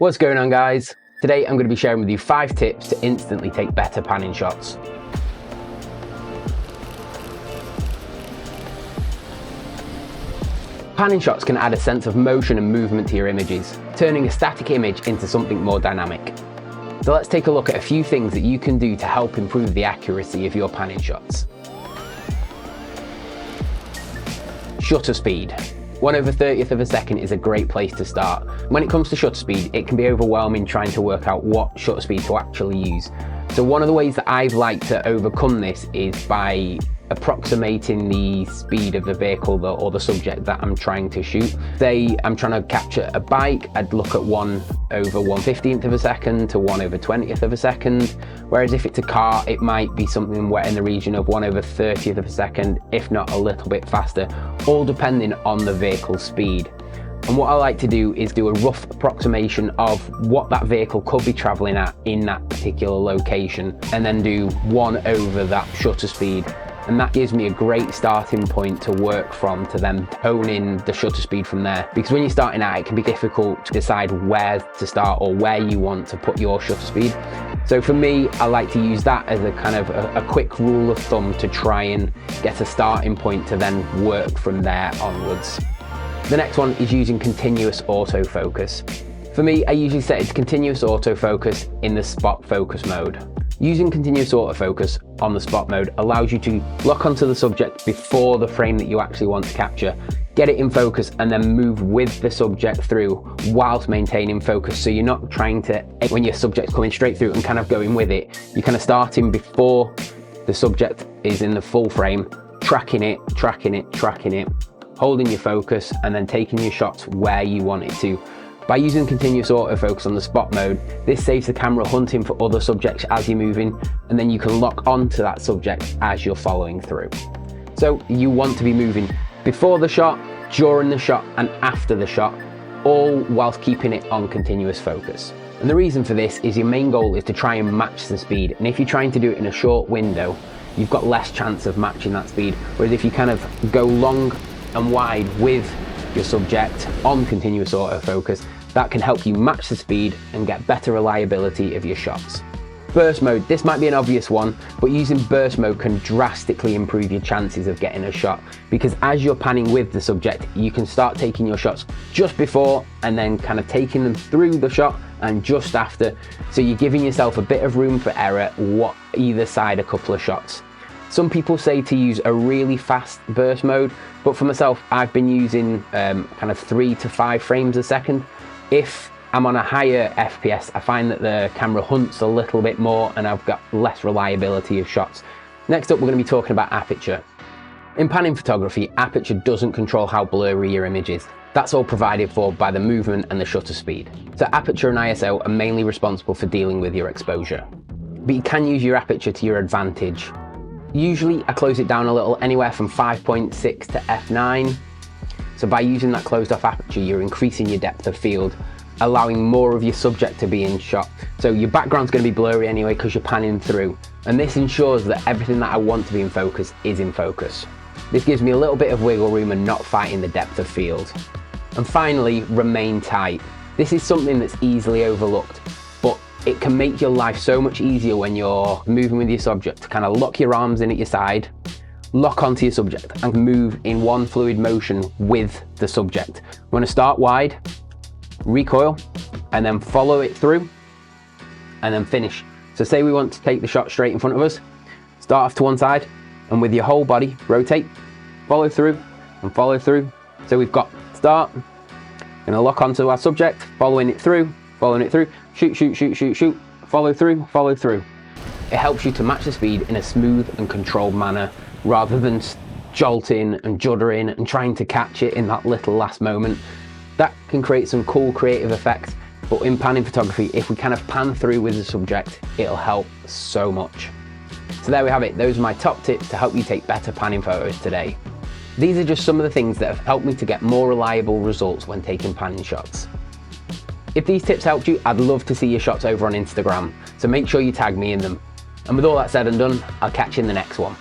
What's going on, guys? Today I'm going to be sharing with you 5 tips to instantly take better panning shots. Panning shots can add a sense of motion and movement to your images, turning a static image into something more dynamic. So let's take a look at a few things that you can do to help improve the accuracy of your panning shots. Shutter speed. 1/30th of a second is a great place to start. When it comes to shutter speed, it can be overwhelming trying to work out what shutter speed to actually use. So one of the ways that I've liked to overcome this is by approximating the speed of the vehicle or the subject that I'm trying to shoot. Say I'm trying to capture a bike, I'd look at 1/115th of a second to 1/20th of a second. Whereas if it's a car, it might be something in the region of 1/30th of a second, if not a little bit faster, all depending on the vehicle's speed. And what I like to do is do a rough approximation of what that vehicle could be traveling at in that particular location, and then do 1 over that shutter speed. And that gives me a great starting point to work from, to then hone in the shutter speed from there. Because when you're starting out, it can be difficult to decide where to start or where you want to put your shutter speed. So for me, I like to use that as a kind of a quick rule of thumb to try and get a starting point to then work from there onwards. The next one is using continuous autofocus. For me, I usually set it to continuous autofocus in the spot focus mode. Using continuous autofocus on the spot mode allows you to lock onto the subject before the frame that you actually want to capture, get it in focus, and then move with the subject through whilst maintaining focus. So you're not trying to, when your subject's coming straight through and kind of going with it, you're kind of starting before the subject is in the full frame, tracking it, holding your focus, and then taking your shots where you want it to. By using continuous autofocus on the spot mode, this saves the camera hunting for other subjects as you're moving, and then you can lock onto that subject as you're following through. So you want to be moving before the shot, during the shot, and after the shot, all whilst keeping it on continuous focus. And the reason for this is your main goal is to try and match the speed. And if you're trying to do it in a short window, you've got less chance of matching that speed. Whereas if you kind of go long and wide with your subject on continuous autofocus, that can help you match the speed and get better reliability of your shots. Burst mode, this might be an obvious one, but using burst mode can drastically improve your chances of getting a shot, because as you're panning with the subject, you can start taking your shots just before and then kind of taking them through the shot and just after. So you're giving yourself a bit of room for error either side a couple of shots. Some people say to use a really fast burst mode, but for myself, I've been using kind of 3 to 5 frames a second. If I'm on a higher FPS, I find that the camera hunts a little bit more and I've got less reliability of shots. Next up, we're going to be talking about aperture. In panning photography, aperture doesn't control how blurry your image is. That's all provided for by the movement and the shutter speed. So aperture and ISO are mainly responsible for dealing with your exposure. But you can use your aperture to your advantage. Usually I close it down a little, anywhere from 5.6 to f9. So by using that closed off aperture, you're increasing your depth of field, allowing more of your subject to be in shot. So your background's going to be blurry anyway because you're panning through. And this ensures that everything that I want to be in focus is in focus. This gives me a little bit of wiggle room and not fighting the depth of field. And finally, remain tight. This is something that's easily overlooked, but it can make your life so much easier when you're moving with your subject to kind of lock your arms in at your side, lock onto your subject and move in one fluid motion with the subject. You want to start wide, recoil, and then follow it through, and then finish. So say we want to take the shot straight in front of us, start off to one side, and with your whole body, rotate, follow through, and follow through. So we've got start, gonna lock onto our subject, following it through, shoot, follow through. It helps you to match the speed in a smooth and controlled manner, rather than jolting and juddering and trying to catch it in that little last moment. That can create some cool creative effects, but in panning photography, if we kind of pan through with the subject, it'll help so much. So there we have it. Those are my top tips to help you take better panning photos today. These are just some of the things that have helped me to get more reliable results when taking panning shots. If these tips helped you, I'd love to see your shots over on Instagram, so make sure you tag me in them. And with all that said and done, I'll catch you in the next one.